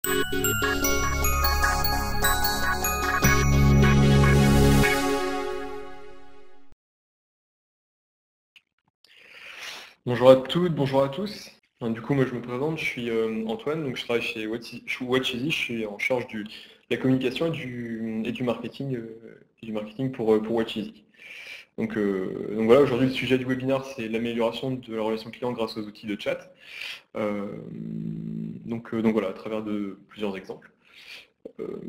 Bonjour à toutes, bonjour à tous. Du coup, moi je me présente, je suis Antoine, donc je travaille chez Watcheasy, je suis en charge de la communication et du marketing pour Watcheasy. Donc voilà, aujourd'hui le sujet du webinaire c'est l'amélioration de la relation client grâce aux outils de chat. Donc voilà, à travers de plusieurs exemples.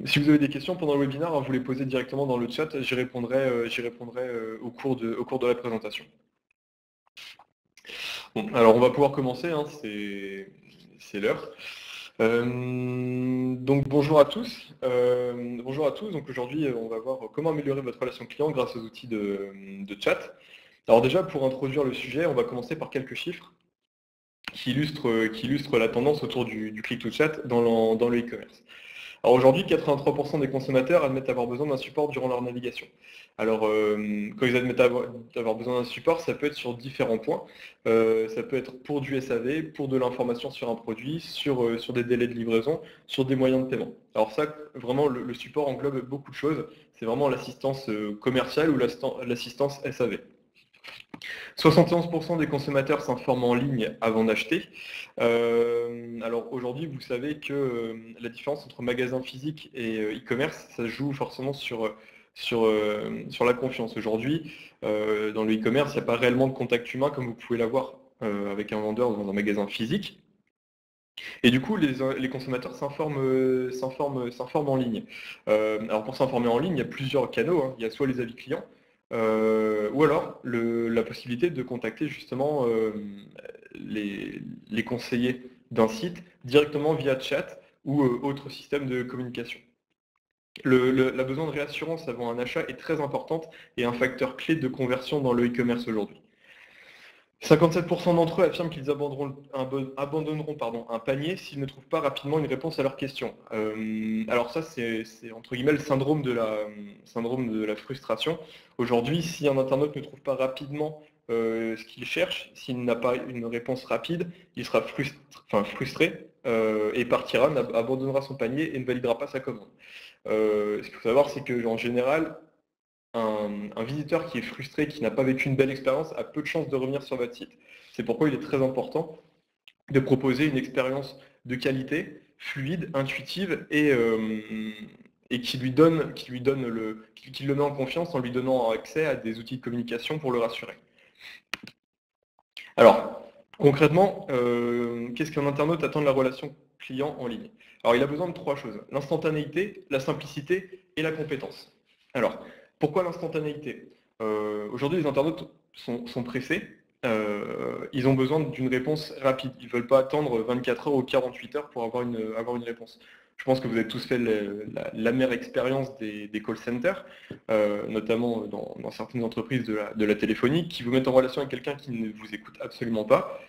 Si vous avez des questions pendant le webinaire, vous les posez directement dans le chat, j'y répondrai au cours de la présentation. Bon, alors on va pouvoir commencer, hein, c'est l'heure. Donc bonjour à tous. Donc aujourd'hui on va voir comment améliorer votre relation client grâce aux outils de chat. Alors déjà pour introduire le sujet, on va commencer par quelques chiffres qui illustrent la tendance autour du click to chat dans le e-commerce. Alors aujourd'hui, 83% des consommateurs admettent avoir besoin d'un support durant leur navigation. Alors, quand ils admettent avoir besoin d'un support, ça peut être sur différents points. Ça peut être pour du SAV, pour de l'information sur un produit, sur des délais de livraison, sur des moyens de paiement. Alors ça, vraiment, le support englobe beaucoup de choses. C'est vraiment l'assistance commerciale ou l'assistance SAV. 71% des consommateurs s'informent en ligne avant d'acheter. Alors aujourd'hui, vous savez que la différence entre magasin physique et e-commerce, ça se joue forcément sur la confiance. Aujourd'hui, dans le e-commerce, il n'y a pas réellement de contact humain comme vous pouvez l'avoir avec un vendeur dans un magasin physique. Et du coup, les consommateurs s'informent en ligne. Alors pour s'informer en ligne, il y a plusieurs canaux, hein. Il y a soit les avis clients, ou alors la possibilité de contacter justement les conseillers d'un site directement via chat ou autre système de communication. La besoin de réassurance avant un achat est très importante et un facteur clé de conversion dans le e-commerce aujourd'hui. 57% d'entre eux affirment qu'ils abandonneront un panier s'ils ne trouvent pas rapidement une réponse à leur question. Alors ça, c'est entre guillemets le syndrome de la frustration. Aujourd'hui, si un internaute ne trouve pas rapidement ce qu'il cherche, s'il n'a pas une réponse rapide, il sera frustré et partira, abandonnera son panier et ne validera pas sa commande. Ce qu'il faut savoir, c'est qu'en général, un visiteur qui est frustré, qui n'a pas vécu une belle expérience, a peu de chances de revenir sur votre site. C'est pourquoi il est très important de proposer une expérience de qualité, fluide, intuitive et qui le met en confiance en lui donnant accès à des outils de communication pour le rassurer. Alors, concrètement, qu'est-ce qu'un internaute attend de la relation client en ligne? Alors, il a besoin de trois choses: l'instantanéité, la simplicité et la compétence. Alors, pourquoi l'instantanéité? Aujourd'hui, les internautes sont pressés. Ils ont besoin d'une réponse rapide. Ils ne veulent pas attendre 24 heures ou 48 heures pour avoir une réponse. Je pense que vous avez tous fait l'amère expérience des call centers, notamment dans certaines entreprises de la téléphonie, qui vous mettent en relation avec quelqu'un qui ne vous écoute absolument pas.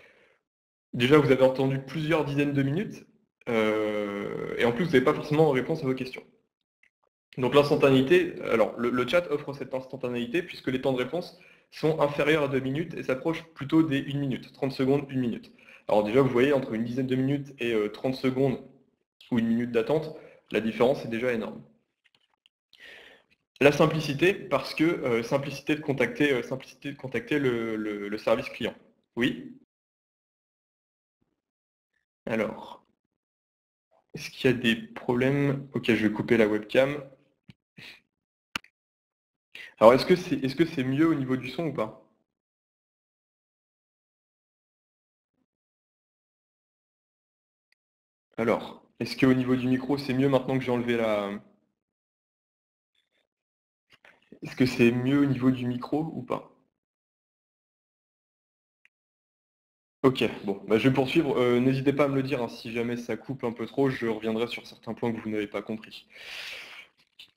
Déjà, vous avez entendu plusieurs dizaines de minutes, et en plus, vous n'avez pas forcément réponse à vos questions. Donc l'instantanéité, alors le chat offre cette instantanéité puisque les temps de réponse sont inférieurs à 2 minutes et s'approchent plutôt des 1 minute, 30 secondes, 1 minute. Alors déjà, vous voyez, entre une dizaine de minutes et 30 secondes ou 1 minute d'attente, la différence est déjà énorme. La simplicité, parce que simplicité de contacter le service client. Oui? Alors, est-ce qu'il y a des problèmes? Ok, je vais couper la webcam. Alors, est-ce que c'est mieux au niveau du son ou pas? Alors, est-ce qu'au niveau du micro, c'est mieux maintenant que j'ai enlevé la... Est-ce que c'est mieux au niveau du micro ou pas? Ok, bon, bah, je vais poursuivre. N'hésitez pas à me le dire, hein, si jamais ça coupe un peu trop, je reviendrai sur certains points que vous n'avez pas compris.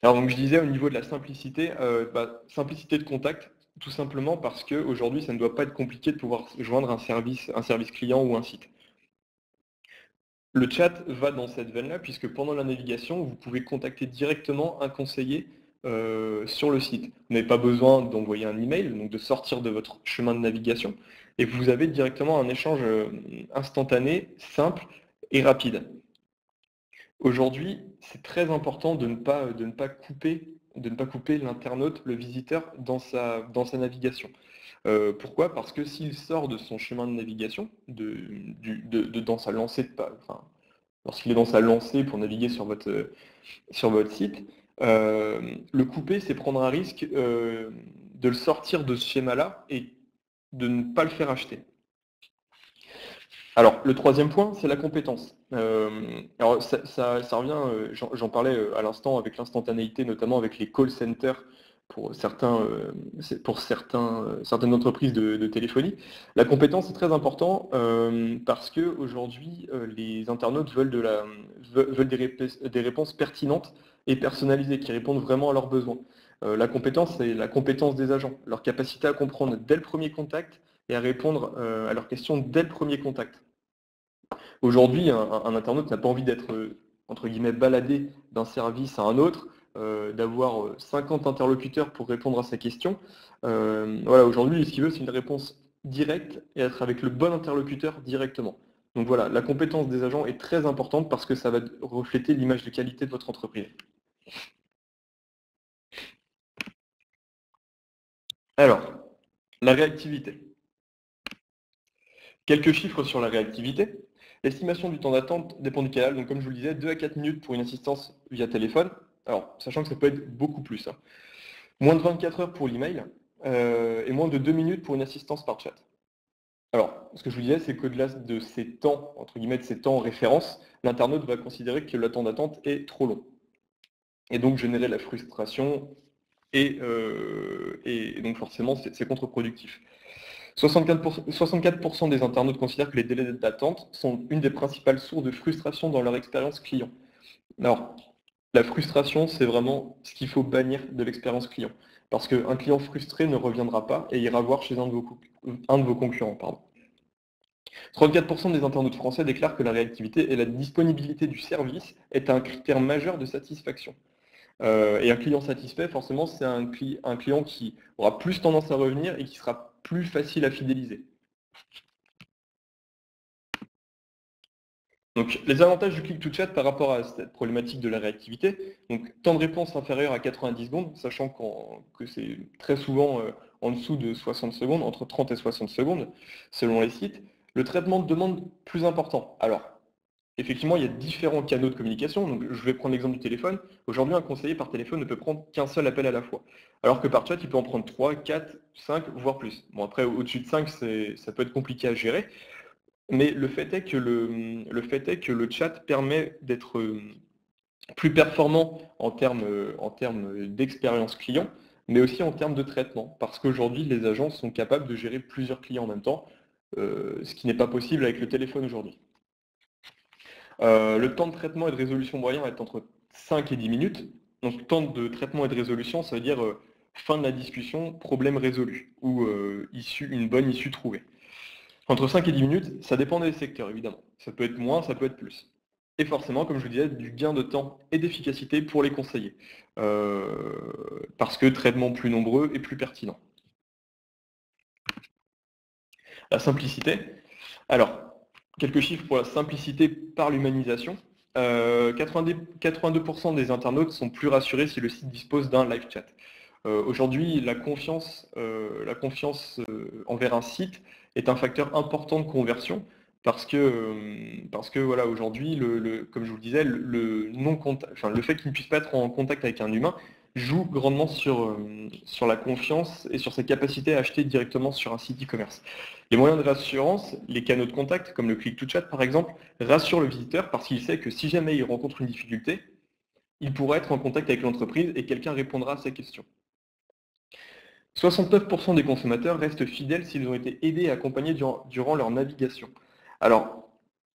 Alors donc je disais au niveau de la simplicité, simplicité de contact, tout simplement parce qu'aujourd'hui ça ne doit pas être compliqué de pouvoir joindre un service client ou un site. Le chat va dans cette veine-là, puisque pendant la navigation, vous pouvez contacter directement un conseiller sur le site. Vous n'avez pas besoin d'envoyer un email, donc de sortir de votre chemin de navigation, et vous avez directement un échange instantané, simple et rapide. Aujourd'hui, c'est très important de ne pas couper l'internaute, le visiteur, dans sa navigation. Pourquoi? Parce que s'il sort de son chemin de navigation, dans sa lancée de pas, enfin, lorsqu'il est dans sa lancée pour naviguer sur votre site, le couper, c'est prendre un risque de le sortir de ce schéma-là et de ne pas le faire acheter. Alors, le troisième point, c'est la compétence. Alors, ça revient, j'en parlais à l'instant avec l'instantanéité, notamment avec les call centers pour certaines entreprises de téléphonie. La compétence est très important parce que aujourd'hui, les internautes veulent des réponses pertinentes et personnalisées qui répondent vraiment à leurs besoins. La compétence, c'est la compétence des agents, leur capacité à comprendre dès le premier contact et à répondre à leurs questions dès le premier contact. Aujourd'hui, un internaute n'a pas envie d'être, entre guillemets, baladé d'un service à un autre, d'avoir 50 interlocuteurs pour répondre à sa question. Voilà, aujourd'hui, ce qu'il veut, c'est une réponse directe et être avec le bon interlocuteur directement. Donc voilà, la compétence des agents est très importante parce que ça va refléter l'image de qualité de votre entreprise. Alors, la réactivité. Quelques chiffres sur la réactivité. L'estimation du temps d'attente dépend du canal, donc comme je vous le disais, 2 à 4 minutes pour une assistance via téléphone. Alors, sachant que ça peut être beaucoup plus, hein. Moins de 24 heures pour l'email et moins de 2 minutes pour une assistance par chat. Alors, ce que je vous disais, c'est qu'au-delà de ces temps, entre guillemets, de ces temps en référence, l'internaute va considérer que le temps d'attente est trop long. Et donc générer la frustration et donc forcément, c'est contre-productif. 64% des internautes considèrent que les délais d'attente sont une des principales sources de frustration dans leur expérience client. Alors, la frustration, c'est vraiment ce qu'il faut bannir de l'expérience client. Parce qu'un client frustré ne reviendra pas et ira voir chez un de vos concurrents. Pardon. 34% des internautes français déclarent que la réactivité et la disponibilité du service est un critère majeur de satisfaction. Et un client satisfait, forcément, c'est un client qui aura plus tendance à revenir et qui sera plus facile à fidéliser. Donc, les avantages du click-to-chat par rapport à cette problématique de la réactivité, donc temps de réponse inférieur à 90 secondes, sachant que c'est très souvent en dessous de 60 secondes, entre 30 et 60 secondes, selon les sites. Le traitement de demande plus important. Alors, effectivement, il y a différents canaux de communication. Donc, je vais prendre l'exemple du téléphone. Aujourd'hui, un conseiller par téléphone ne peut prendre qu'un seul appel à la fois. Alors que par chat, il peut en prendre 3, 4, 5, voire plus. Bon, après, au-dessus de 5, ça peut être compliqué à gérer. Mais le fait est que le chat permet d'être plus performant en termes d'expérience client, mais aussi en termes de traitement. Parce qu'aujourd'hui, les agents sont capables de gérer plusieurs clients en même temps, ce qui n'est pas possible avec le téléphone aujourd'hui. Le temps de traitement et de résolution moyen est entre 5 et 10 minutes. Donc temps de traitement et de résolution, ça veut dire fin de la discussion, problème résolu, ou une bonne issue trouvée. Entre 5 et 10 minutes, ça dépend des secteurs, évidemment. Ça peut être moins, ça peut être plus. Et forcément, comme je vous disais, du gain de temps et d'efficacité pour les conseillers. Parce que traitement plus nombreux et plus pertinent. La simplicité. Alors, quelques chiffres pour la simplicité par l'humanisation. 82% des internautes sont plus rassurés si le site dispose d'un live chat. Aujourd'hui, la confiance envers un site est un facteur important de conversion parce que voilà, aujourd'hui, comme je vous le disais, le fait qu'il ne puisse pas être en contact avec un humain joue grandement sur la confiance et sur sa capacité à acheter directement sur un site e-commerce. Les moyens de rassurance, les canaux de contact, comme le click-to-chat par exemple, rassurent le visiteur parce qu'il sait que si jamais il rencontre une difficulté, il pourra être en contact avec l'entreprise et quelqu'un répondra à sa question. 69% des consommateurs restent fidèles s'ils ont été aidés et accompagnés durant leur navigation. Alors,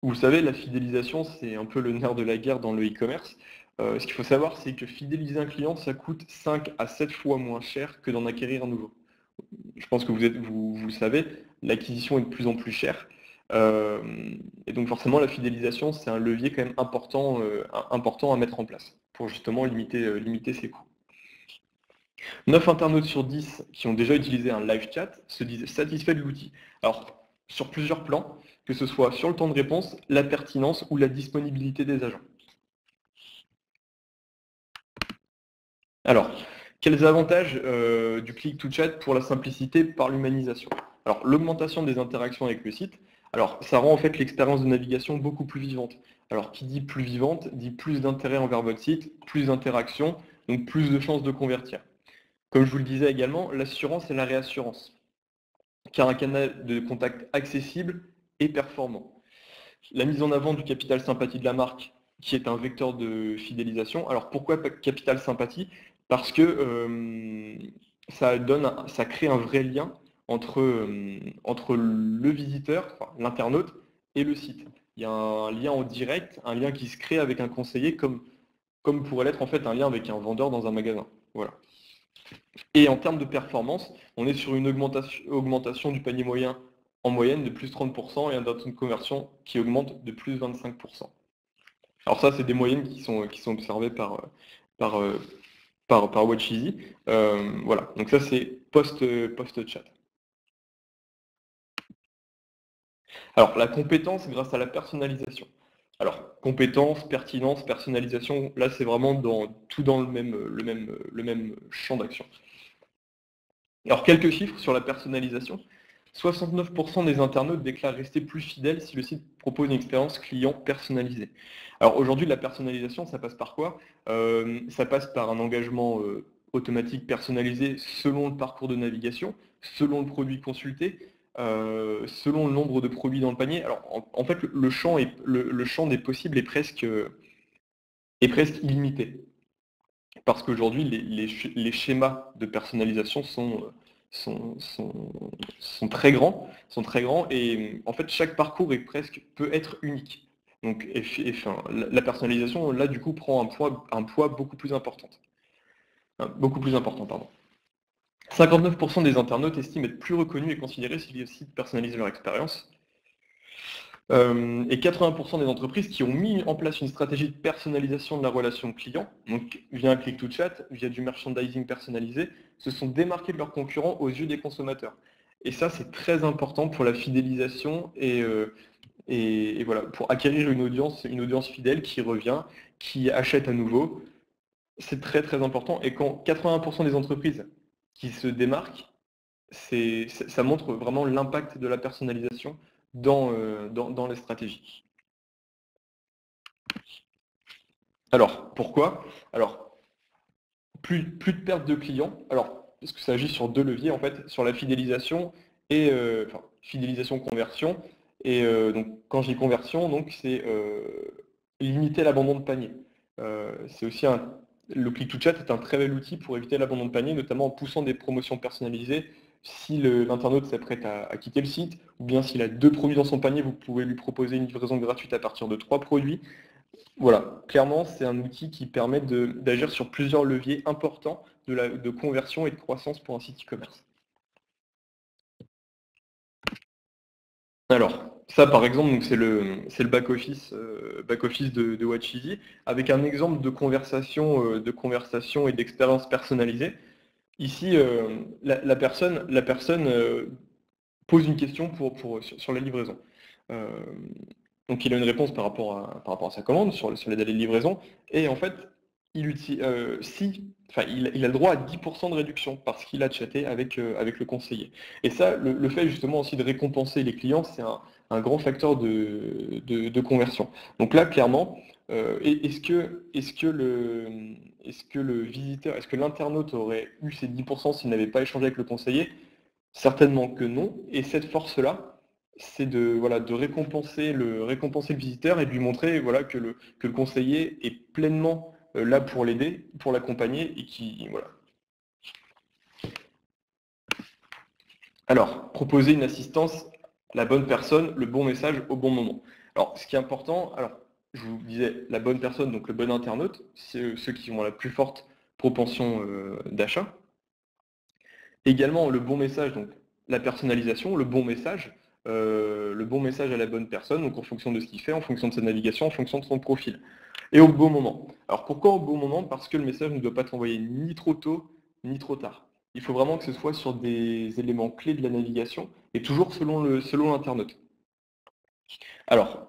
vous le savez, la fidélisation, c'est un peu le nerf de la guerre dans le e-commerce. Ce qu'il faut savoir, c'est que fidéliser un client, ça coûte 5 à 7 fois moins cher que d'en acquérir un nouveau. Je pense que vous le savez, l'acquisition est de plus en plus chère. Et donc forcément, la fidélisation, c'est un levier quand même important à mettre en place pour justement limiter ses coûts. 9 internautes sur 10 qui ont déjà utilisé un live chat se disent satisfaits de l'outil. Alors, sur plusieurs plans, que ce soit sur le temps de réponse, la pertinence ou la disponibilité des agents. Alors, quels avantages du click to chat pour la simplicité par l'humanisation? Alors, l'augmentation des interactions avec le site, alors ça rend en fait l'expérience de navigation beaucoup plus vivante. Alors, qui dit plus vivante, dit plus d'intérêt envers votre site, plus d'interactions, donc plus de chances de convertir. Comme je vous le disais également, l'assurance et la réassurance, car un canal de contact accessible et performant. La mise en avant du capital sympathie de la marque, qui est un vecteur de fidélisation. Alors pourquoi capital sympathie? Parce que ça crée un vrai lien entre le visiteur, enfin, l'internaute, et le site. Il y a un lien en direct, un lien qui se crée avec un conseiller, comme pourrait l'être en fait un lien avec un vendeur dans un magasin. Voilà. Et en termes de performance, on est sur une augmentation du panier moyen en moyenne de plus 30% et un taux de conversion qui augmente de plus 25%. Alors ça, c'est des moyennes qui sont observées par, par WatchEasy. Voilà, donc ça c'est post-chat. Alors la compétence grâce à la personnalisation. Alors compétence, pertinence, personnalisation, là c'est vraiment tout dans le même champ d'action. Alors quelques chiffres sur la personnalisation. 69% des internautes déclarent rester plus fidèles si le site propose une expérience client personnalisée. Alors aujourd'hui, la personnalisation, ça passe par quoi? Ça passe par un engagement automatique personnalisé selon le parcours de navigation, selon le produit consulté, selon le nombre de produits dans le panier. Alors en fait, le champ des possibles est presque illimité. Parce qu'aujourd'hui, les schémas de personnalisation sont très grands, et en fait chaque parcours peut être unique. Donc enfin, la personnalisation là du coup prend un poids beaucoup plus important. Beaucoup plus important, pardon. 59% des internautes estiment être plus reconnus et considérés si les sites personnalisent leur expérience. Et 80% des entreprises qui ont mis en place une stratégie de personnalisation de la relation client, donc via un click to chat, via du merchandising personnalisé, se sont démarqués de leurs concurrents aux yeux des consommateurs. Et ça, c'est très important pour la fidélisation et voilà, pour acquérir une audience fidèle qui revient, qui achète à nouveau. C'est très très important. Et quand 80% des entreprises qui se démarquent, ça montre vraiment l'impact de la personnalisation dans les stratégies. Alors, pourquoi? Alors, plus de perte de clients. Alors, parce que ça agit sur deux leviers, en fait, sur la fidélisation et enfin, fidélisation-conversion. Et donc, quand je dis conversion, donc c'est limiter l'abandon de panier. C'est aussi le click to chat est un très bel outil pour éviter l'abandon de panier, notamment en poussant des promotions personnalisées. Si l'internaute s'apprête à quitter le site, ou bien s'il a 2 produits dans son panier, vous pouvez lui proposer une livraison gratuite à partir de 3 produits. Voilà, clairement, c'est un outil qui permet d'agir sur plusieurs leviers importants de conversion et de croissance pour un site e-commerce. Alors, ça par exemple, c'est le back-office de WatchEasy, avec un exemple de conversation et d'expérience personnalisée. Ici, la personne pose une question sur la livraison. Donc il a une réponse par rapport à sa commande sur les délais de livraison, et en fait, il a le droit à 10% de réduction parce qu'il a chatté avec le conseiller. Et ça, le fait justement aussi de récompenser les clients, c'est un grand facteur de conversion. Donc là, clairement, est-ce que l'internaute aurait eu ces 10% s'il n'avait pas échangé avec le conseiller? Certainement que non. Et cette force-là, c'est de récompenser le visiteur et de lui montrer que le conseiller est pleinement là pour l'aider, pour l'accompagner et qui voilà. Alors, proposer une assistance à la bonne personne, le bon message au bon moment. Alors, ce qui est important, je vous disais la bonne personne, donc le bon internaute, c'est ceux qui ont la plus forte propension d'achat. Également le bon message, donc la personnalisation, le bon message à la bonne personne, donc en fonction de ce qu'il fait, en fonction de sa navigation, en fonction de son profil. Et au bon moment. Alors pourquoi au bon moment? Parce que le message ne doit pas être envoyé ni trop tôt, ni trop tard. Il faut vraiment que ce soit sur des éléments clés de la navigation, et toujours selon l'internaute. Alors,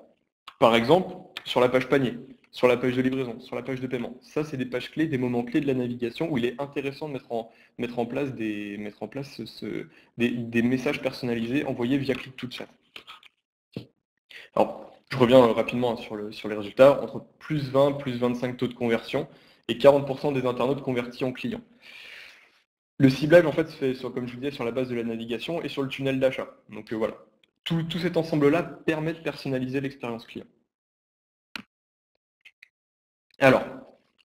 par exemple, sur la page panier. sur la page de livraison, sur la page de paiement. Ça, c'est des pages clés, des moments clés de la navigation où il est intéressant de mettre en place des messages personnalisés envoyés via Click to Chat. Alors, je reviens rapidement sur les résultats. Entre plus 20, plus 25 taux de conversion et 40% des internautes convertis en clients. Le ciblage, en fait, se fait, comme je vous disais, sur la base de la navigation et sur le tunnel d'achat. Donc voilà. Tout cet ensemble-là permet de personnaliser l'expérience client. Alors,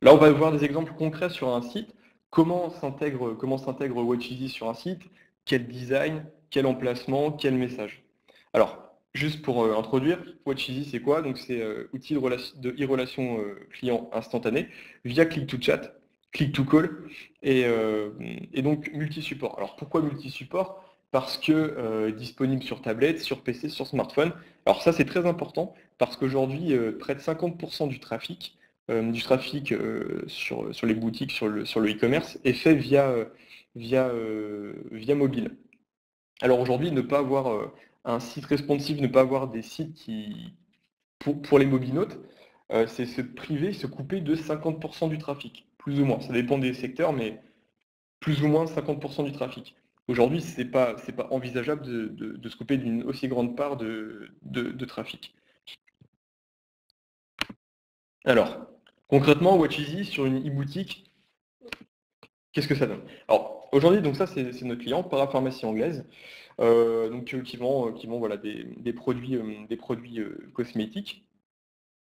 là, on va voir des exemples concrets sur un site. Comment s'intègre Watcheasy sur un site? Quel design? Quel emplacement? Quel message? Alors, juste pour introduire, Watcheasy, c'est quoi? Donc, c'est outil de e-relation client instantané via Click to Chat, Click to Call et donc multi-support. Alors, pourquoi multi-support? Parce que disponible sur tablette, sur PC, sur smartphone. Alors ça, c'est très important parce qu'aujourd'hui, près de 50% du trafic sur les boutiques, sur le e-commerce, est fait via mobile. Alors aujourd'hui, ne pas avoir un site responsive, ne pas avoir des sites pour les mobinautes, c'est se priver, se couper de 50% du trafic, plus ou moins. Ça dépend des secteurs, mais plus ou moins 50% du trafic. Aujourd'hui, c'est pas envisageable de se couper d'une aussi grande part de trafic. Alors, concrètement, Watcheasy sur une e-boutique, qu'est-ce que ça donne? Alors, aujourd'hui, donc ça, c'est notre client, Parapharmacie Anglaise, qui vend voilà, des produits cosmétiques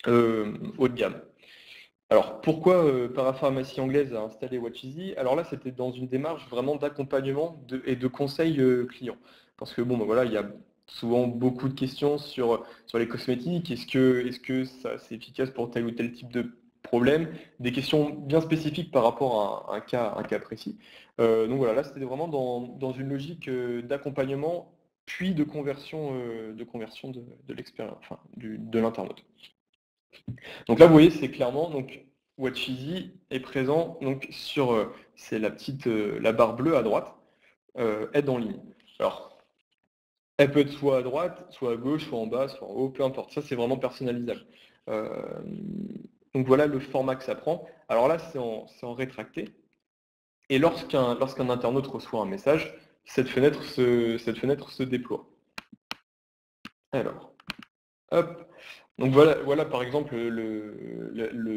haut de gamme. Alors, pourquoi Parapharmacie Anglaise a installé Watcheasy? Alors là, c'était dans une démarche vraiment d'accompagnement et de conseil client. Parce que bon, ben voilà, il y a souvent beaucoup de questions sur les cosmétiques. Est-ce que ça c'est efficace pour tel ou tel type de problème? Des questions bien spécifiques par rapport à un cas précis. Donc voilà, là, c'était vraiment dans une logique d'accompagnement, puis de conversion de l'expérience, enfin, de l'internaute. Donc là, vous voyez, c'est clairement, donc, Watcheasy est présent donc, sur, c'est la barre bleue à droite, aide en ligne. Alors, elle peut être soit à droite, soit à gauche, soit en bas, soit en haut, peu importe. Ça, c'est vraiment personnalisable. Euh, donc voilà le format que ça prend. Alors là, c'est en rétracté. Et lorsqu'un internaute reçoit un message, cette fenêtre se déploie. Alors, hop. Donc voilà par exemple le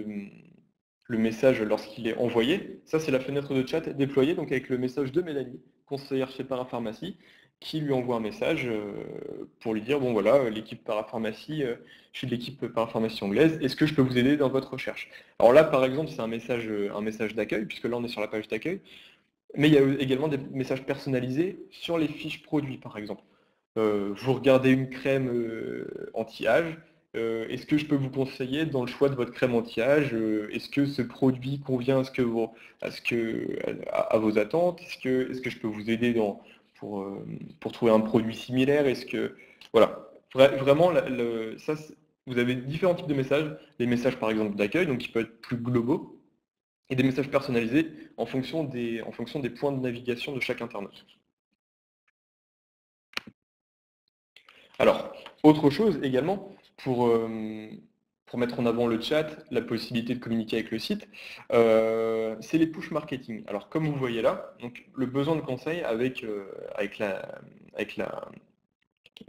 message lorsqu'il est envoyé. Ça, c'est la fenêtre de chat déployée donc avec le message de Mélanie, conseillère chez Parapharmacie, qui lui envoie un message pour lui dire, bon voilà, l'équipe Parapharmacie, je suis de l'équipe Parapharmacie Anglaise, est-ce que je peux vous aider dans votre recherche? Alors là, par exemple, c'est un message d'accueil, puisque là, on est sur la page d'accueil, mais il y a également des messages personnalisés sur les fiches produits, par exemple. Vous regardez une crème anti-âge, est-ce que je peux vous conseiller dans le choix de votre crème anti-âge, est-ce que ce produit convient à vos attentes? Est-ce que je peux vous aider pour trouver un produit similaire? Voilà. Vraiment, vous avez différents types de messages. Des messages par exemple d'accueil, donc qui peuvent être plus globaux, et des messages personnalisés en fonction des points de navigation de chaque internaute. Alors, autre chose également, pour mettre en avant le chat, la possibilité de communiquer avec le site, c'est les push marketing. Alors, comme vous voyez là, donc, le besoin de conseil avec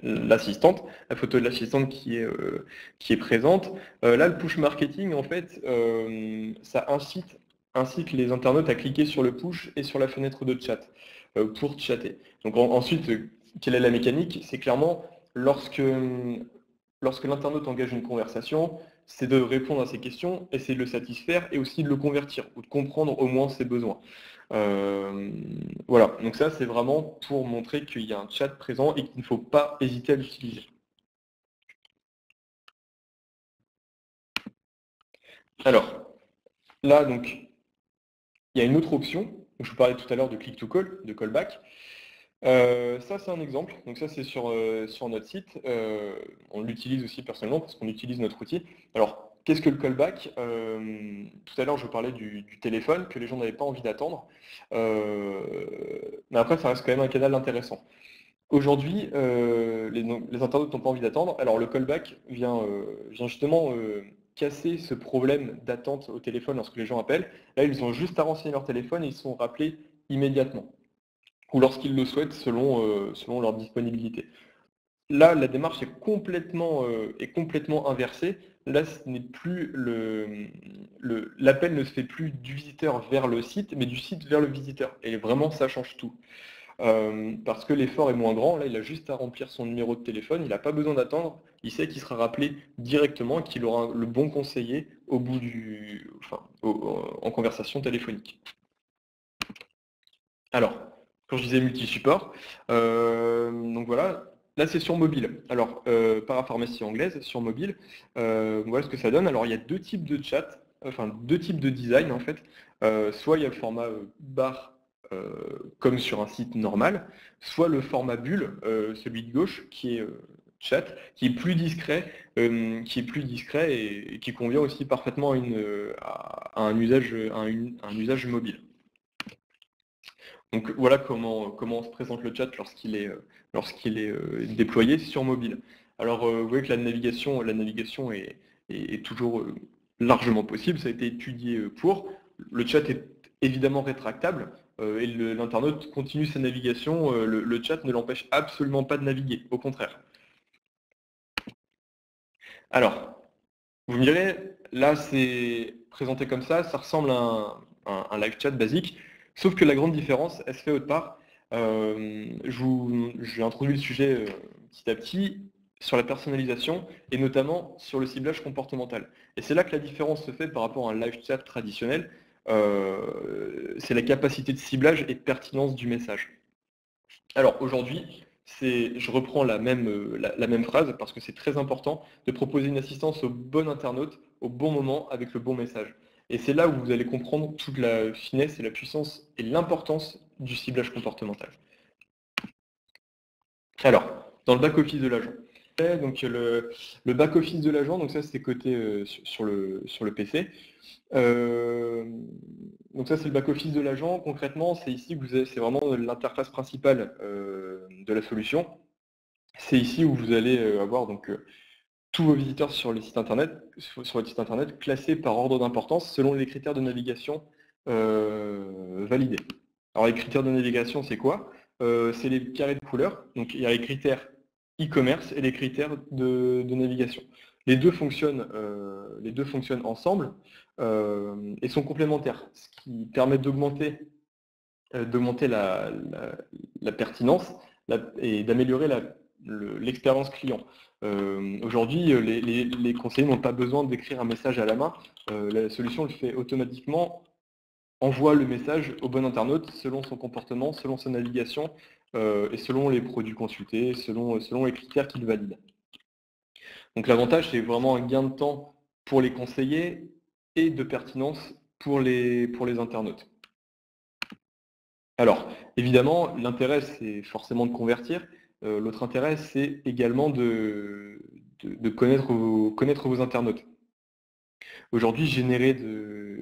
l'assistante, la photo de l'assistante qui est présente. Là, le push marketing, en fait, ça incite les internautes à cliquer sur le push et sur la fenêtre de chat pour chatter. Donc ensuite, quelle est la mécanique? C'est clairement lorsque l'internaute engage une conversation, c'est de répondre à ses questions, essayer de le satisfaire et aussi de le convertir ou de comprendre au moins ses besoins. Voilà, donc ça c'est vraiment pour montrer qu'il y a un chat présent et qu'il ne faut pas hésiter à l'utiliser. Alors, là donc, il y a une autre option, je vous parlais tout à l'heure de click to call, de callback. Ça c'est un exemple, donc ça c'est sur notre site, on l'utilise aussi personnellement parce qu'on utilise notre outil. Alors, qu'est-ce que le callback? Tout à l'heure je vous parlais du téléphone, que les gens n'avaient pas envie d'attendre, mais après ça reste quand même un canal intéressant. Aujourd'hui, les internautes n'ont pas envie d'attendre, alors le callback vient justement casser ce problème d'attente au téléphone lorsque les gens appellent. Là, ils ont juste à renseigner leur téléphone et ils sont rappelés immédiatement, ou lorsqu'ils le souhaitent selon leur disponibilité. Là, la démarche est complètement inversée. Là, ce n'est plus l'appel ne se fait plus du visiteur vers le site, mais du site vers le visiteur. Et vraiment, ça change tout. Parce que l'effort est moins grand. Là, il a juste à remplir son numéro de téléphone. Il n'a pas besoin d'attendre. Il sait qu'il sera rappelé directement et qu'il aura le bon conseiller au bout en conversation téléphonique. Alors, quand je disais multi-support, donc voilà. Là, c'est sur mobile. Alors, parapharmacie anglaise, sur mobile, voilà ce que ça donne. Alors, il y a deux types de chat, enfin deux types de design en fait. Soit il y a le format bar, comme sur un site normal, soit le format bulle, celui de gauche, qui est chat, qui est plus discret, et qui convient aussi parfaitement à un usage mobile. Donc voilà comment on se présente le chat lorsqu'il est déployé sur mobile. Alors vous voyez que la navigation est toujours largement possible, ça a été étudié pour. Le chat est évidemment rétractable et l'internaute continue sa navigation, le chat ne l'empêche absolument pas de naviguer, au contraire. Alors, vous me direz, là c'est présenté comme ça ressemble à un live chat basique. Sauf que la grande différence, elle se fait autre part. J'ai introduit le sujet petit à petit sur la personnalisation et notamment sur le ciblage comportemental. Et c'est là que la différence se fait par rapport à un live chat traditionnel. C'est la capacité de ciblage et de pertinence du message. Alors aujourd'hui, je reprends la même phrase parce que c'est très important de proposer une assistance au bon internaute au bon moment avec le bon message. Et c'est là où vous allez comprendre toute la finesse et la puissance et l'importance du ciblage comportemental. Alors, dans le back-office de l'agent. Donc le back-office de l'agent, donc ça c'est côté sur le PC. Donc ça c'est le back-office de l'agent. Concrètement, c'est ici que c'est vraiment l'interface principale de la solution. C'est ici où vous allez avoir donc tous vos visiteurs sur le site internet classés par ordre d'importance selon les critères de navigation validés. Alors les critères de navigation, c'est quoi? C'est les carrés de couleur. Donc il y a les critères e-commerce et les critères de navigation. Les deux fonctionnent ensemble et sont complémentaires, ce qui permet d'augmenter la pertinence et d'améliorer l'expérience client. Aujourd'hui, les conseillers n'ont pas besoin d'écrire un message à la main. La solution le fait automatiquement, envoie le message au bon internaute selon son comportement, selon sa navigation et selon les produits consultés, selon les critères qu'il valide. Donc l'avantage, c'est vraiment un gain de temps pour les conseillers et de pertinence pour les internautes. Alors, évidemment, l'intérêt, c'est forcément de convertir. L'autre intérêt, c'est également de connaître vos internautes. Aujourd'hui, générer de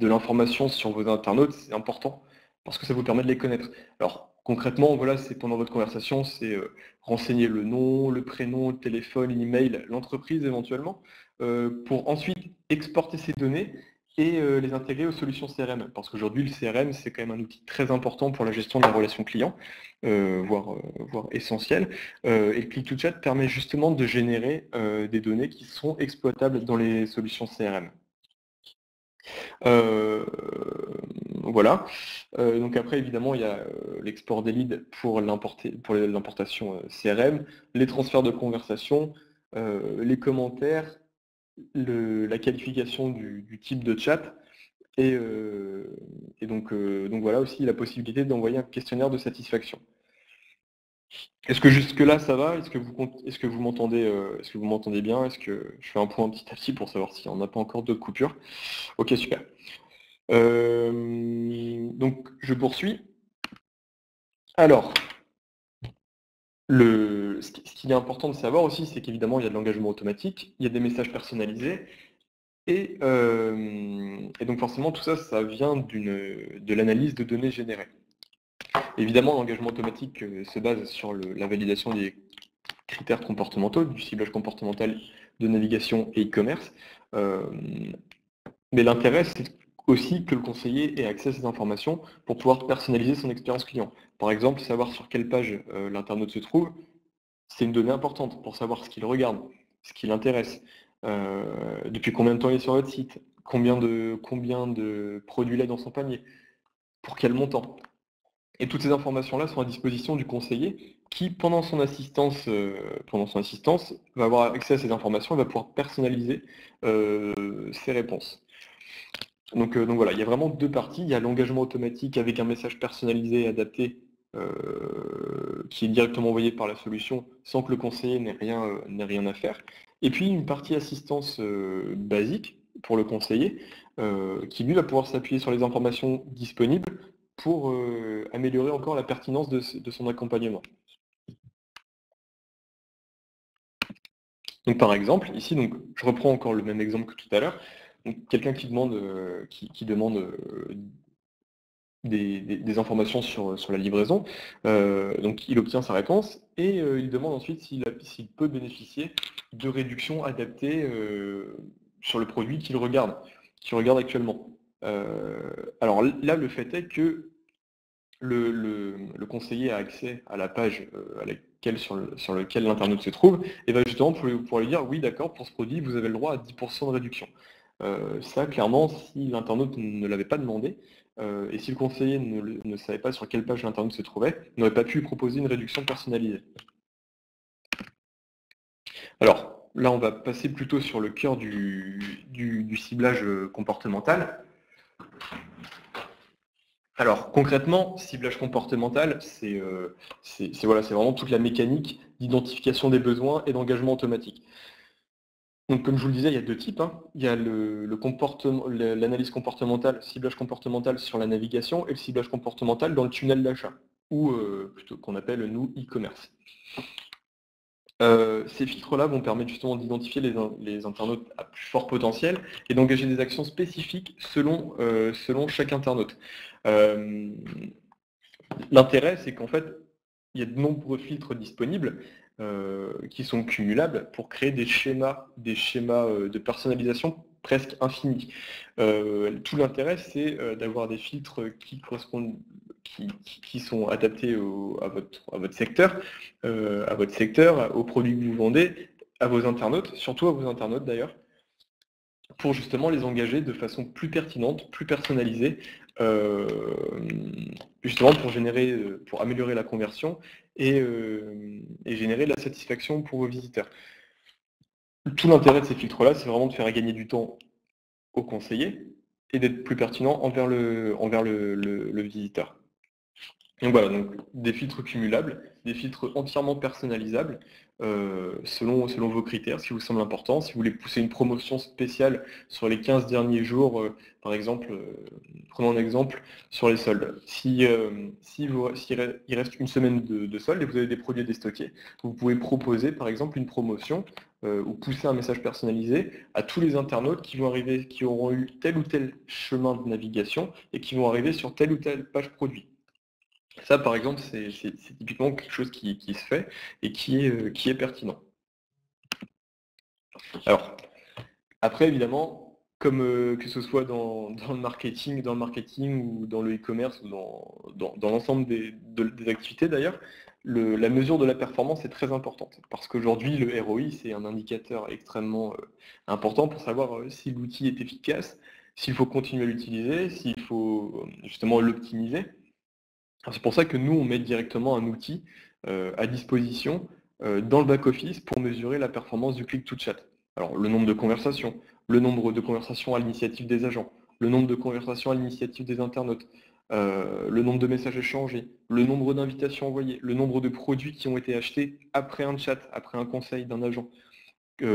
l'information sur vos internautes, c'est important parce que ça vous permet de les connaître. Alors, concrètement, voilà, c'est pendant votre conversation, c'est renseigner le nom, le prénom, le téléphone, l'email, l'entreprise éventuellement, pour ensuite exporter ces données et les intégrer aux solutions CRM. Parce qu'aujourd'hui, le CRM, c'est quand même un outil très important pour la gestion de la relation client, voire essentiel. Et le click-to-chat permet justement de générer des données qui sont exploitables dans les solutions CRM. Voilà. Donc après, évidemment, il y a l'export des leads pour l'importation CRM, les transferts de conversation, les commentaires, la qualification du type de chat, et donc voilà aussi la possibilité d'envoyer un questionnaire de satisfaction. Est-ce que jusque-là ça va? Est-ce que vous m'entendez bien? Est-ce que je fais un point petit à petit pour savoir si on n'a pas encore d'autres coupures? Ok, super. Donc je poursuis. Alors, ce qu'il est important de savoir aussi, c'est qu'évidemment il y a de l'engagement automatique, il y a des messages personnalisés, et donc forcément tout ça, ça vient de l'analyse de données générées. Évidemment, l'engagement automatique se base sur la validation des critères comportementaux, du ciblage comportemental de navigation et e-commerce. Mais l'intérêt, c'est aussi que le conseiller ait accès à ces informations pour pouvoir personnaliser son expérience client. Par exemple, savoir sur quelle page l'internaute se trouve, c'est une donnée importante pour savoir ce qu'il regarde, ce qui l'intéresse, depuis combien de temps il est sur votre site, combien de produits il a dans son panier, pour quel montant. Et toutes ces informations-là sont à disposition du conseiller qui, pendant son assistance, va avoir accès à ces informations et va pouvoir personnaliser ses réponses. Donc voilà, il y a vraiment deux parties. Il y a l'engagement automatique avec un message personnalisé et adapté qui est directement envoyé par la solution sans que le conseiller n'ait rien à faire. Et puis une partie assistance basique pour le conseiller qui lui va pouvoir s'appuyer sur les informations disponibles pour améliorer encore la pertinence de son accompagnement. Donc par exemple, ici, donc, je reprends encore le même exemple que tout à l'heure. Quelqu'un qui demande, des informations sur la livraison, donc il obtient sa réponse et il demande ensuite s'il peut bénéficier de réductions adaptées sur le produit qu'il regarde actuellement. Alors là, le fait est que le conseiller a accès à la page sur laquelle l'internaute se trouve, et va justement pour lui dire oui d'accord, pour ce produit vous avez le droit à 10% de réduction. Ça clairement, si l'internaute ne l'avait pas demandé, et si le conseiller ne savait pas sur quelle page l'internaute se trouvait, il n'aurait pas pu lui proposer une réduction personnalisée. Alors là on va passer plutôt sur le cœur du ciblage comportemental. Alors concrètement, ciblage comportemental, c'est vraiment toute la mécanique d'identification des besoins et d'engagement automatique. Donc comme je vous le disais, il y a deux types, hein. Il y a l'analyse comportementale, ciblage comportemental sur la navigation et le ciblage comportemental dans le tunnel d'achat, ou plutôt qu'on appelle nous e-commerce. Ces filtres-là vont permettre justement d'identifier les internautes à plus fort potentiel et d'engager des actions spécifiques selon chaque internaute. L'intérêt, c'est qu'en fait, il y a de nombreux filtres disponibles qui sont cumulables pour créer des schémas de personnalisation presque infinis. Tout l'intérêt, c'est d'avoir des filtres qui correspondent, qui sont adaptés à votre secteur, aux produits que vous vendez, à vos internautes, surtout à vos internautes d'ailleurs, pour justement les engager de façon plus pertinente, plus personnalisée, justement pour améliorer la conversion et générer de la satisfaction pour vos visiteurs. Tout l'intérêt de ces filtres-là, c'est vraiment de faire gagner du temps aux conseillers et d'être plus pertinent envers le visiteur. Donc voilà, donc des filtres cumulables, des filtres entièrement personnalisables selon vos critères, ce qui vous semble important. Si vous voulez pousser une promotion spéciale sur les 15 derniers jours, par exemple, prenons un exemple sur les soldes. S'il reste une semaine de soldes et vous avez des produits à déstocker, vous pouvez proposer par exemple une promotion ou pousser un message personnalisé à tous les internautes qui auront eu tel ou tel chemin de navigation et qui vont arriver sur telle ou telle page produit. Ça, par exemple, c'est typiquement quelque chose qui se fait et qui est pertinent. Alors, après, évidemment, comme que ce soit dans le marketing ou dans le e-commerce ou dans l'ensemble des activités d'ailleurs, la mesure de la performance est très importante. Parce qu'aujourd'hui, le ROI, c'est un indicateur extrêmement important pour savoir si l'outil est efficace, s'il faut continuer à l'utiliser, s'il faut justement l'optimiser. C'est pour ça que nous, on met directement un outil à disposition dans le back-office pour mesurer la performance du click-to-chat. Alors, le nombre de conversations, le nombre de conversations à l'initiative des agents, le nombre de conversations à l'initiative des internautes, le nombre de messages échangés, le nombre d'invitations envoyées, le nombre de produits qui ont été achetés après un chat, après un conseil d'un agent,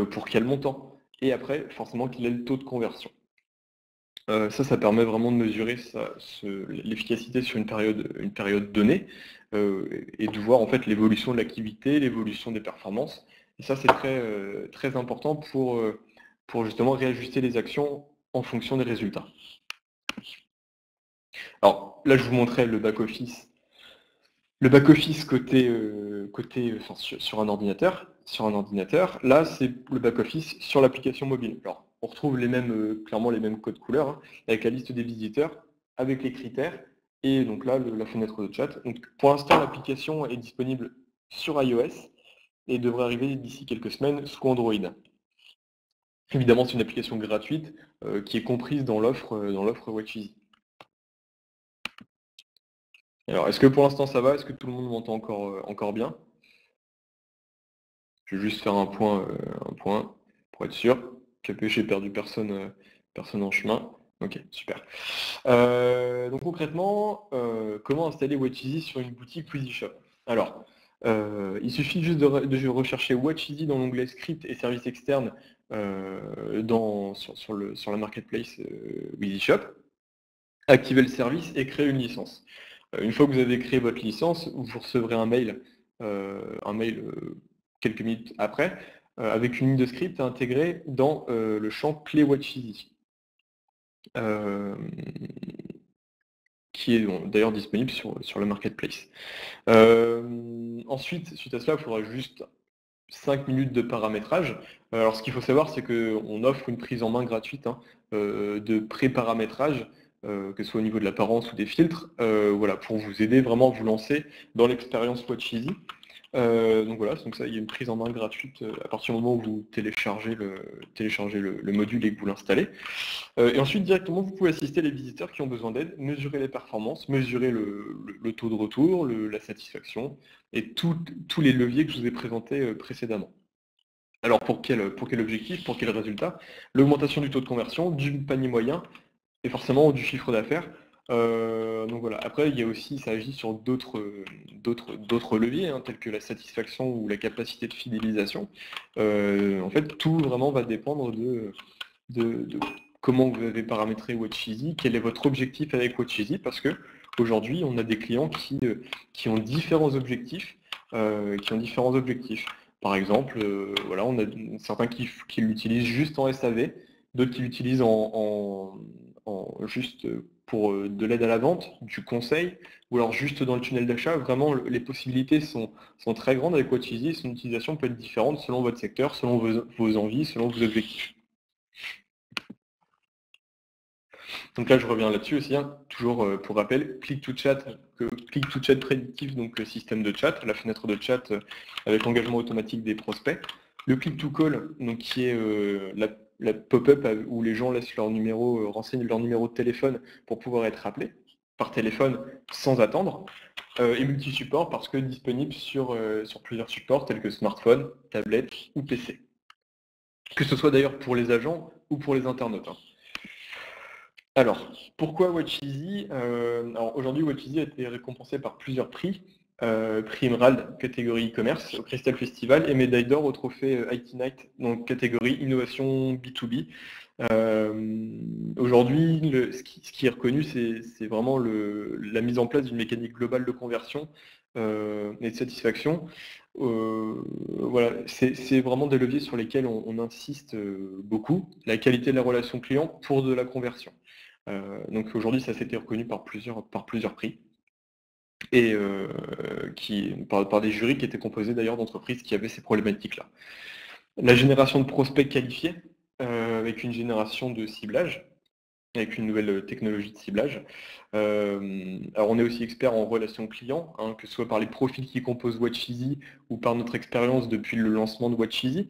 pour quel montant, et après, forcément, quel est le taux de conversion. Ça permet vraiment de mesurer l'efficacité sur une période donnée et de voir en fait l'évolution de l'activité, l'évolution des performances. Et ça, c'est très important pour justement réajuster les actions en fonction des résultats. Alors là, je vous montrais le back-office. Le back-office sur un ordinateur. sur un ordinateur. Là, c'est le back-office sur l'application mobile. Alors, on retrouve clairement les mêmes codes couleurs, hein, avec la liste des visiteurs, avec les critères, et donc là, la fenêtre de chat. Donc, pour l'instant, l'application est disponible sur iOS et devrait arriver d'ici quelques semaines sous Android. Évidemment, c'est une application gratuite qui est comprise dans l'offre WatchEasy. Alors, est-ce que pour l'instant ça va? Est-ce que tout le monde m'entend encore bien? Je vais juste faire un point pour être sûr que j'ai perdu personne en chemin. Ok, super. Donc concrètement, comment installer WatchEasy sur une boutique WheezyShop? Alors, il suffit juste de rechercher WatchEasy dans l'onglet script et services externes sur la marketplace WheezyShop, activer le service et créer une licence. Une fois que vous avez créé votre licence, vous recevrez un mail quelques minutes après, avec une ligne de script à intégrer dans le champ clé WatchEasy, qui est d'ailleurs disponible sur le marketplace. Ensuite, suite à cela, il faudra juste 5 minutes de paramétrage. Alors ce qu'il faut savoir, c'est qu'on offre une prise en main gratuite de pré-paramétrage, que ce soit au niveau de l'apparence ou des filtres, voilà, pour vous aider vraiment à vous lancer dans l'expérience WatchEasy. Donc voilà, donc ça, il y a une prise en main gratuite à partir du moment où vous téléchargez le module et que vous l'installez. Et ensuite, directement, vous pouvez assister les visiteurs qui ont besoin d'aide, mesurer les performances, mesurer le taux de retour, la satisfaction, et tous les leviers que je vous ai présentés précédemment. Alors pour quel objectif, pour quel résultat? L'augmentation du taux de conversion, du panier moyen, et forcément du chiffre d'affaires. Donc voilà. Après, ça agit sur d'autres leviers, hein, tels que la satisfaction ou la capacité de fidélisation. En fait, tout vraiment va dépendre de comment vous avez paramétré WatchEasy, quel est votre objectif avec WatchEasy, parce que aujourd'hui, on a des clients qui ont différents objectifs, Par exemple, voilà, on a certains qui l'utilisent juste en SAV, d'autres qui l'utilisent juste pour de l'aide à la vente, du conseil, ou alors juste dans le tunnel d'achat. Vraiment, les possibilités sont très grandes avec WatchEasy et son utilisation peut être différente selon votre secteur, selon vos envies, selon vos objectifs. Donc là, je reviens là-dessus aussi, hein. Toujours pour rappel, click-to-chat prédictif, donc le système de chat, la fenêtre de chat avec l'engagement automatique des prospects. Le click-to-call, donc qui est la pop-up où les gens laissent leur numéro, renseignent leur numéro de téléphone pour pouvoir être appelés par téléphone sans attendre. Et multi-support parce que disponible sur plusieurs supports tels que smartphone, tablette ou PC. Que ce soit d'ailleurs pour les agents ou pour les internautes, hein. Alors, pourquoi WatchEasy? Alors aujourd'hui, WatchEasy a été récompensé par plusieurs prix. Prix Emerald, catégorie e-commerce, au Crystal Festival, et médaille d'or au trophée IT Night, donc catégorie innovation B2B. Aujourd'hui, ce qui est reconnu, c'est vraiment la mise en place d'une mécanique globale de conversion et de satisfaction. Voilà, c'est vraiment des leviers sur lesquels on insiste beaucoup. La qualité de la relation client pour de la conversion. Donc aujourd'hui, ça s'était reconnu par plusieurs prix, et par des jurys qui étaient composés d'ailleurs d'entreprises qui avaient ces problématiques-là. La génération de prospects qualifiés, avec une génération de ciblage, avec une nouvelle technologie de ciblage. Alors on est aussi expert en relations clients, hein, que ce soit par les profils qui composent WatchEasy ou par notre expérience depuis le lancement de WatchEasy.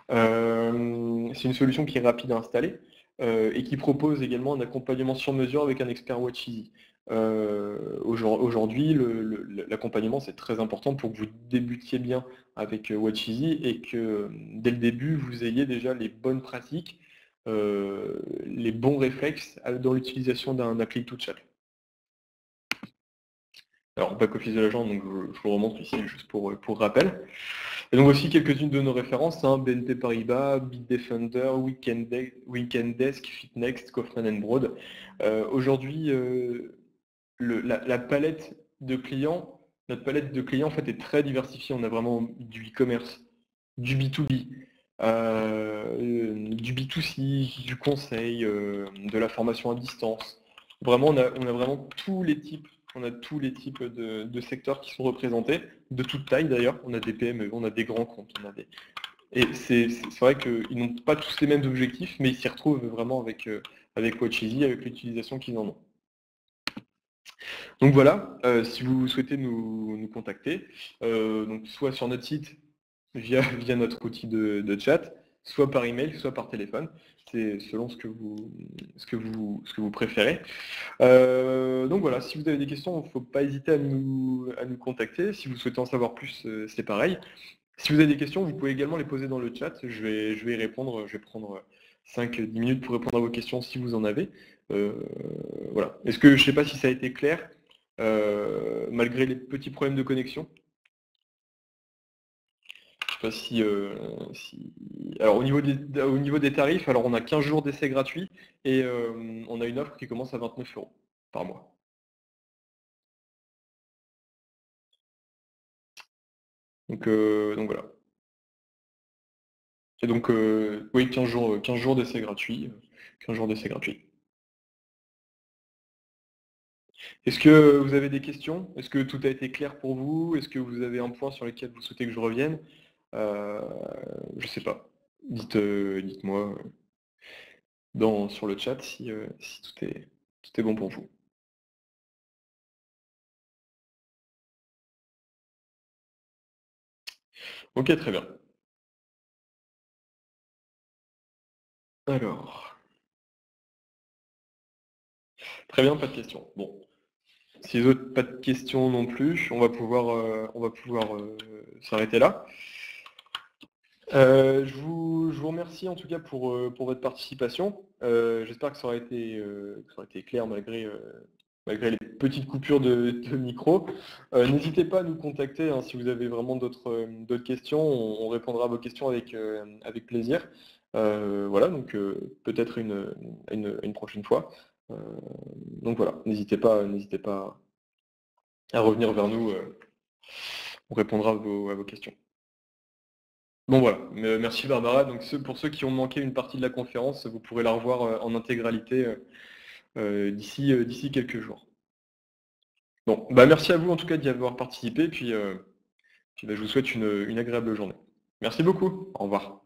C'est une solution qui est rapide à installer et qui propose également un accompagnement sur mesure avec un expert WatchEasy. Aujourd'hui, l'accompagnement, c'est très important pour que vous débutiez bien avec WatchEasy et que dès le début, vous ayez déjà les bonnes pratiques, les bons réflexes dans l'utilisation d'un click-to-chat. Alors, back-office de l'agent, donc je vous remontre ici juste pour rappel. Et donc aussi quelques-unes de nos références, hein, BNP Paribas, Bitdefender, Weekend Desk, FitNext, Kaufman & Broad. Aujourd'hui, la palette de clients, notre palette de clients en fait est très diversifiée. On a vraiment du e-commerce, du B2B, du B2C, du conseil, de la formation à distance. Vraiment, on a vraiment tous les types On a tous les types de secteurs qui sont représentés, de toute taille d'ailleurs. On a des PME, on a des grands comptes, Et c'est vrai qu'ils n'ont pas tous les mêmes objectifs, mais ils s'y retrouvent vraiment avec Watcheasy, avec l'utilisation qu'ils en ont. Donc voilà, si vous souhaitez nous contacter, donc soit sur notre site via notre outil de chat, soit par email, soit par téléphone. C'est selon ce que vous préférez. Donc voilà, si vous avez des questions, il ne faut pas hésiter à nous contacter. Si vous souhaitez en savoir plus, c'est pareil. Si vous avez des questions, vous pouvez également les poser dans le chat. Je vais y répondre. Je vais prendre 5-10 minutes pour répondre à vos questions si vous en avez. Voilà. Est-ce que je ne sais pas si ça a été clair, malgré les petits problèmes de connexion? Je sais pas si... Alors au niveau des tarifs, alors on a 15 jours d'essai gratuit et on a une offre qui commence à 29 € par mois. Donc voilà. Et donc oui, 15 jours d'essai gratuit. 15 jours d'essai gratuit. Est-ce que vous avez des questions? Est-ce que tout a été clair pour vous? Est-ce que vous avez un point sur lequel vous souhaitez que je revienne? Je sais pas. Dites-moi sur le chat si tout est bon pour vous. Ok, très bien. Alors, très bien, pas de questions. Bon, si les autres pas de questions non plus, on va pouvoir s'arrêter là. Je vous remercie en tout cas pour votre participation. J'espère que ça aura été clair malgré les petites coupures de micro. N'hésitez pas à nous contacter hein, si vous avez vraiment d'autres questions. On répondra à vos questions avec plaisir. Voilà, donc peut-être une prochaine fois. Donc voilà, n'hésitez pas à revenir vers nous. On répondra à vos questions. Bon voilà, merci Barbara. Donc pour ceux qui ont manqué une partie de la conférence, vous pourrez la revoir en intégralité d'ici quelques jours. Bon, bah merci à vous en tout cas d'y avoir participé, puis bah, je vous souhaite une agréable journée. Merci beaucoup, au revoir.